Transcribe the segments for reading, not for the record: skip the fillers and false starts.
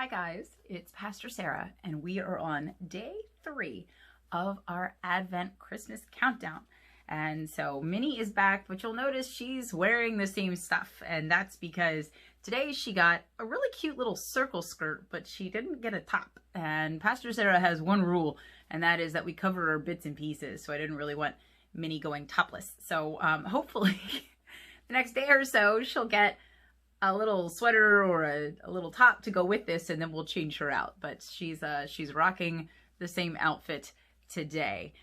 Hi guys, it's Pastor Sarah and we are on day 3 of our Advent Christmas countdown. And so Minnie is back, but you'll notice she's wearing the same stuff, and that's because today she got a really cute little circle skirt, but she didn't get a top. And Pastor Sarah has one rule, and that is that we cover our bits and pieces, so I didn't really want Minnie going topless. So hopefully the next day or so she'll get a little sweater or a little top to go with this, and then we'll change her out. But she's rocking the same outfit today.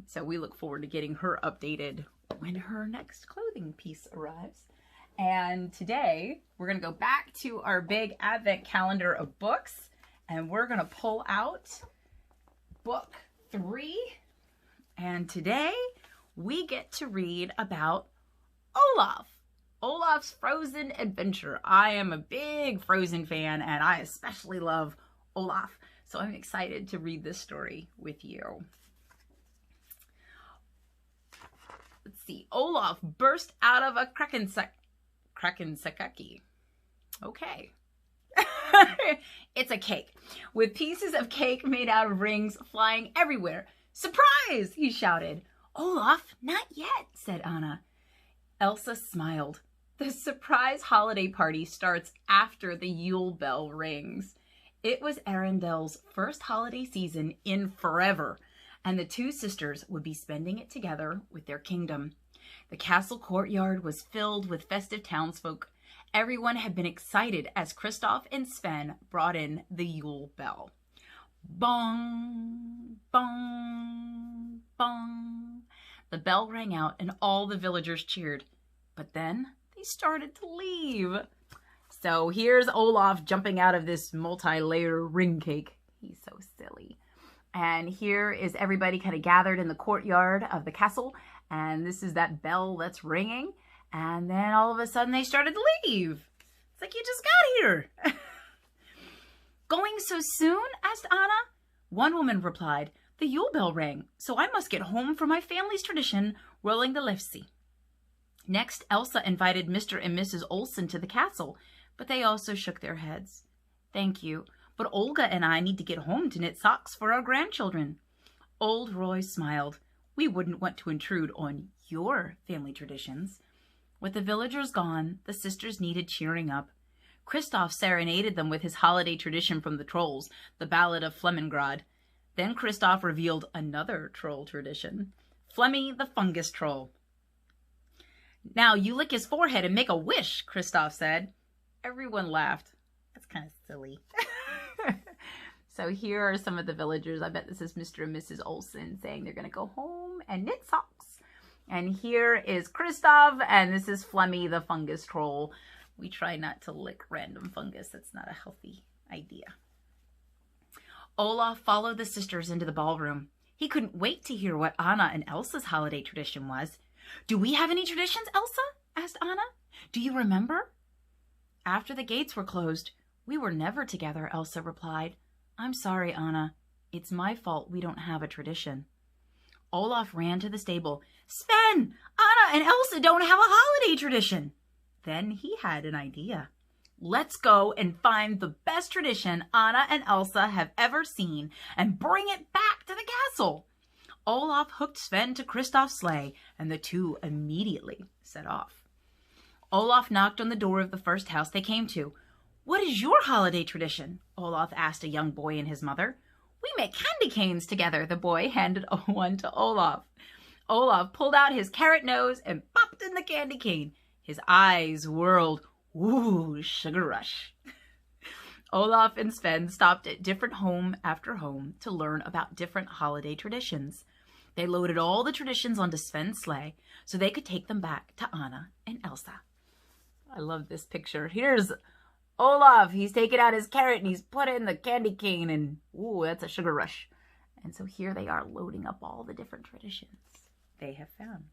So we look forward to getting her updated when her next clothing piece arrives. And today we're going to go back to our big Advent calendar of books, and we're going to pull out book 3. And today we get to read about Olaf. Olaf's Frozen Adventure. I am a big Frozen fan, and I especially love Olaf. So I'm excited to read this story with you. Let's see. Olaf burst out of a Krakensakaki. Okay. It's a cake, with pieces of cake made out of rings flying everywhere. Surprise! He shouted. Olaf, not yet, said Anna. Elsa smiled. The surprise holiday party starts after the Yule bell rings. It was Arendelle's first holiday season in forever, and the two sisters would be spending it together with their kingdom. The castle courtyard was filled with festive townsfolk. Everyone had been excited as Kristoff and Sven brought in the Yule bell. Bong, bong, bong. The bell rang out and all the villagers cheered. But then they started to leave. So here's Olaf jumping out of this multi-layer ring cake. He's so silly. And here is everybody kind of gathered in the courtyard of the castle. And this is that bell that's ringing. And then all of a sudden they started to leave. It's like, you just got here. Going so soon? Asked Anna. One woman replied, the Yule bell rang, so I must get home for my family's tradition, rolling the lefse. Next, Elsa invited Mr. and Mrs. Olsen to the castle, but they also shook their heads. Thank you, but Olga and I need to get home to knit socks for our grandchildren. Old Roy smiled. We wouldn't want to intrude on your family traditions. With the villagers gone, the sisters needed cheering up. Kristoff serenaded them with his holiday tradition from the trolls, the Ballad of Flemmingrad. Then Kristoff revealed another troll tradition, Flemmy the Fungus Troll. Now you lick his forehead and make a wish, Kristoff said. Everyone laughed. That's kind of silly. So here are some of the villagers. I bet this is Mr. and Mrs. Olsen saying they're going to go home and knit socks. And here is Kristoff, and this is Flemmy the Fungus Troll. We try not to lick random fungus. That's not a healthy idea. Olaf followed the sisters into the ballroom. He couldn't wait to hear what Anna and Elsa's holiday tradition was. Do we have any traditions, Elsa? Asked Anna. Do you remember? After the gates were closed, we were never together, Elsa replied. I'm sorry, Anna. It's my fault we don't have a tradition. Olaf ran to the stable. Sven, Anna, and Elsa don't have a holiday tradition. Then he had an idea. Let's go and find the best tradition Anna and Elsa have ever seen and bring it back to the castle. Olaf hooked Sven to Kristoff's sleigh, and the two immediately set off. Olaf knocked on the door of the first house they came to. What is your holiday tradition? Olaf asked a young boy and his mother. We make candy canes together, the boy handed one to Olaf. Olaf pulled out his carrot nose and popped in the candy cane. His eyes whirled. Ooh, sugar rush. Olaf and Sven stopped at different home after home to learn about different holiday traditions. They loaded all the traditions onto Sven's sleigh so they could take them back to Anna and Elsa. I love this picture. Here's Olaf. He's taken out his carrot and he's put in the candy cane, and ooh, that's a sugar rush. And so here they are loading up all the different traditions they have found.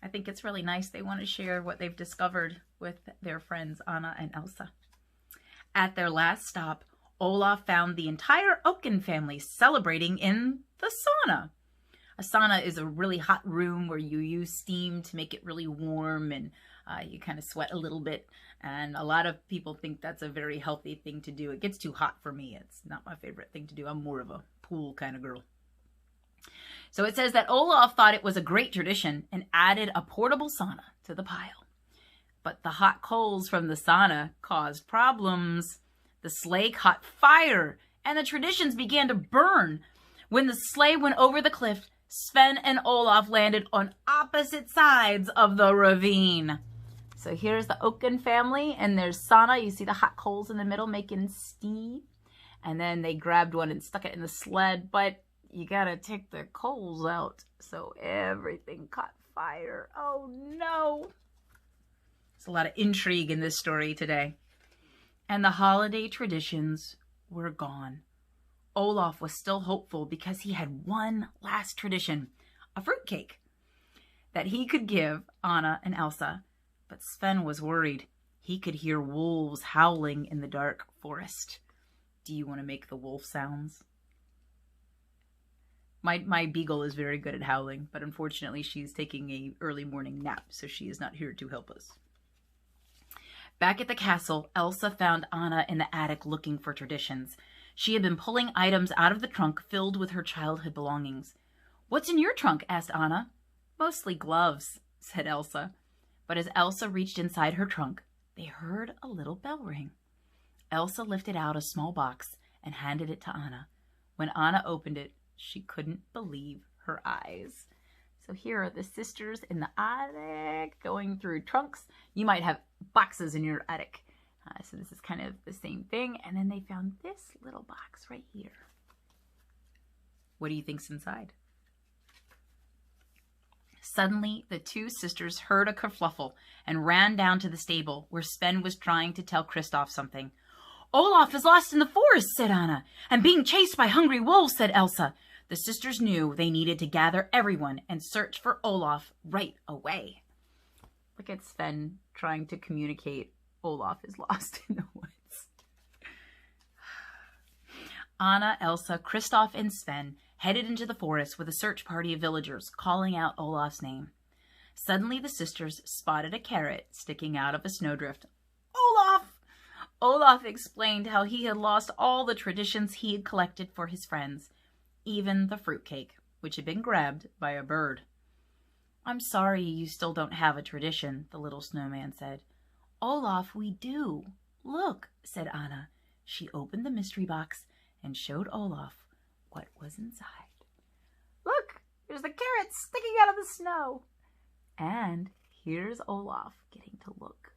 I think it's really nice. They want to share what they've discovered with their friends Anna and Elsa. At their last stop, Olaf found the entire Oaken family celebrating in the sauna. A sauna is a really hot room where you use steam to make it really warm, and You kind of sweat a little bit, and a lot of people think that's a very healthy thing to do. It gets too hot for me. It's not my favorite thing to do. I'm more of a pool kind of girl. So it says that Olaf thought it was a great tradition and added a portable sauna to the pile. But the hot coals from the sauna caused problems. The sleigh caught fire, and the traditions began to burn. When the sleigh went over the cliff, Sven and Olaf landed on opposite sides of the ravine. So here's the Oaken family, and there's sauna. You see the hot coals in the middle making steam. And then they grabbed one and stuck it in the sled, but you gotta take the coals out. So everything caught fire. Oh no! There's a lot of intrigue in this story today. And the holiday traditions were gone. Olaf was still hopeful because he had one last tradition, a fruitcake, that he could give Anna and Elsa. But Sven was worried. He could hear wolves howling in the dark forest. Do you want to make the wolf sounds? My beagle is very good at howling, but unfortunately she's taking an early morning nap, so she is not here to help us. Back at the castle, Elsa found Anna in the attic looking for traditions. She had been pulling items out of the trunk filled with her childhood belongings. "What's in your trunk?" asked Anna. "Mostly gloves," said Elsa. But as Elsa reached inside her trunk, they heard a little bell ring. Elsa lifted out a small box and handed it to Anna. When Anna opened it, she couldn't believe her eyes. So here are the sisters in the attic going through trunks. You might have boxes in your attic. So this is kind of the same thing. And then they found this little box right here. What do you think's inside? Suddenly, the two sisters heard a kerfluffle and ran down to the stable where Sven was trying to tell Kristoff something. "Olaf is lost in the forest," said Anna. "And being chased by hungry wolves," said Elsa. The sisters knew they needed to gather everyone and search for Olaf right away. Look at Sven trying to communicate Olaf is lost in the woods. Anna, Elsa, Kristoff, and Sven headed into the forest with a search party of villagers calling out Olaf's name. Suddenly the sisters spotted a carrot sticking out of a snowdrift. "Olaf!" Olaf explained how he had lost all the traditions he had collected for his friends, even the fruitcake, which had been grabbed by a bird. "I'm sorry you still don't have a tradition," the little snowman said. "Olaf, we do. Look," said Anna. She opened the mystery box and showed Olaf what was inside. "Look, there's the carrot sticking out of the snow." And here's Olaf getting to look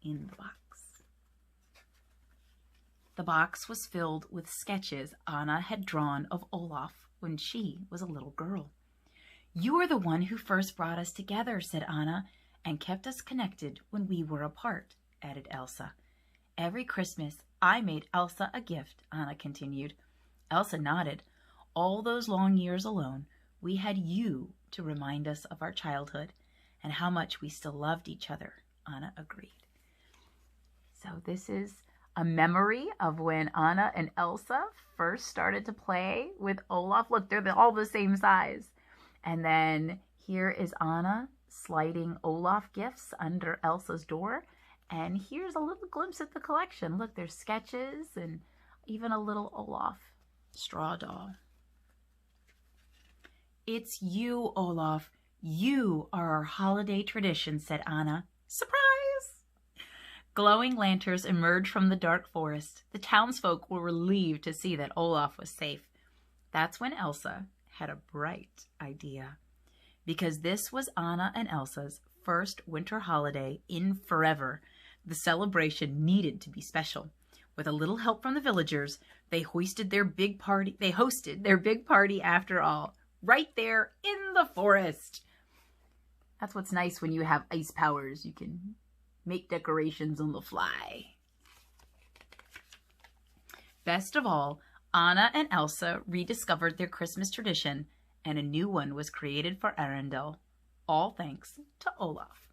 in the box. The box was filled with sketches Anna had drawn of Olaf when she was a little girl. "You are the one who first brought us together," said Anna, "and kept us connected when we were apart," added Elsa. "Every Christmas I made Elsa a gift," Anna continued. Elsa nodded. "All those long years alone, we had you to remind us of our childhood and how much we still loved each other," Anna agreed. So this is a memory of when Anna and Elsa first started to play with Olaf. Look, they're all the same size. And then here is Anna sliding Olaf gifts under Elsa's door. And here's a little glimpse at the collection. Look, there's sketches and even a little Olaf straw doll. "It's you, Olaf. You are our holiday tradition," said Anna. Surprise! Glowing lanterns emerged from the dark forest. The townsfolk were relieved to see that Olaf was safe. That's when Elsa had a bright idea. Because this was Anna and Elsa's first winter holiday in forever, the celebration needed to be special. With a little help from the villagers, they hosted their big party after all, right there in the forest. That's what's nice when you have ice powers. You can make decorations on the fly. Best of all, Anna and Elsa rediscovered their Christmas tradition, and a new one was created for Arendelle, all thanks to Olaf.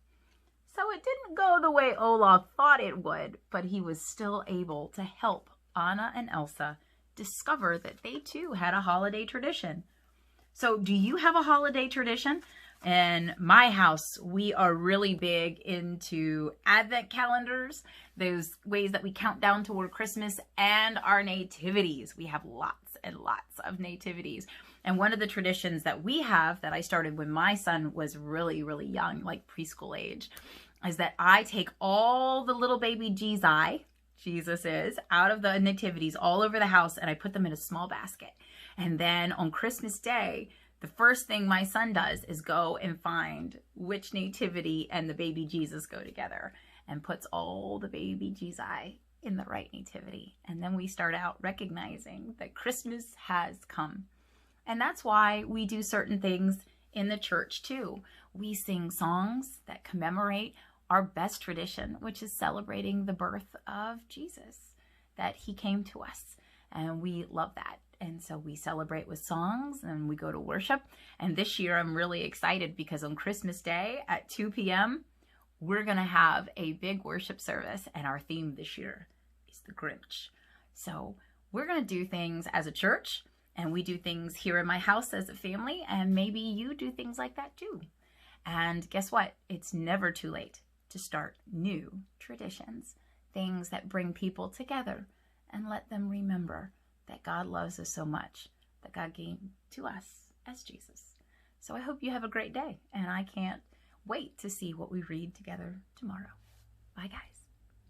So it didn't go the way Olaf thought it would, but he was still able to help Anna and Elsa discover that they too had a holiday tradition. So do you have a holiday tradition? In my house, we are really big into Advent calendars, those ways that we count down toward Christmas, and our nativities. We have lots and lots of nativities. And one of the traditions that we have that I started when my son was really, really young, like preschool age, is that I take all the little baby Jesus is, out of the nativities all over the house, and I put them in a small basket. And then on Christmas Day, the first thing my son does is go and find which nativity and the baby Jesus go together, and puts all the baby Jesus in the right nativity. And then we start out recognizing that Christmas has come. And that's why we do certain things in the church too. We sing songs that commemorate our best tradition, which is celebrating the birth of Jesus, that he came to us. And we love that. And so we celebrate with songs and we go to worship. And this year I'm really excited because on Christmas Day at 2 p.m., we're going to have a big worship service. And our theme this year is the Grinch. So we're going to do things as a church, and we do things here in my house as a family. And maybe you do things like that too. And guess what? It's never too late to start new traditions, things that bring people together and let them remember that God loves us so much, that God came to us as Jesus. So I hope you have a great day, and I can't wait to see what we read together tomorrow. Bye, guys.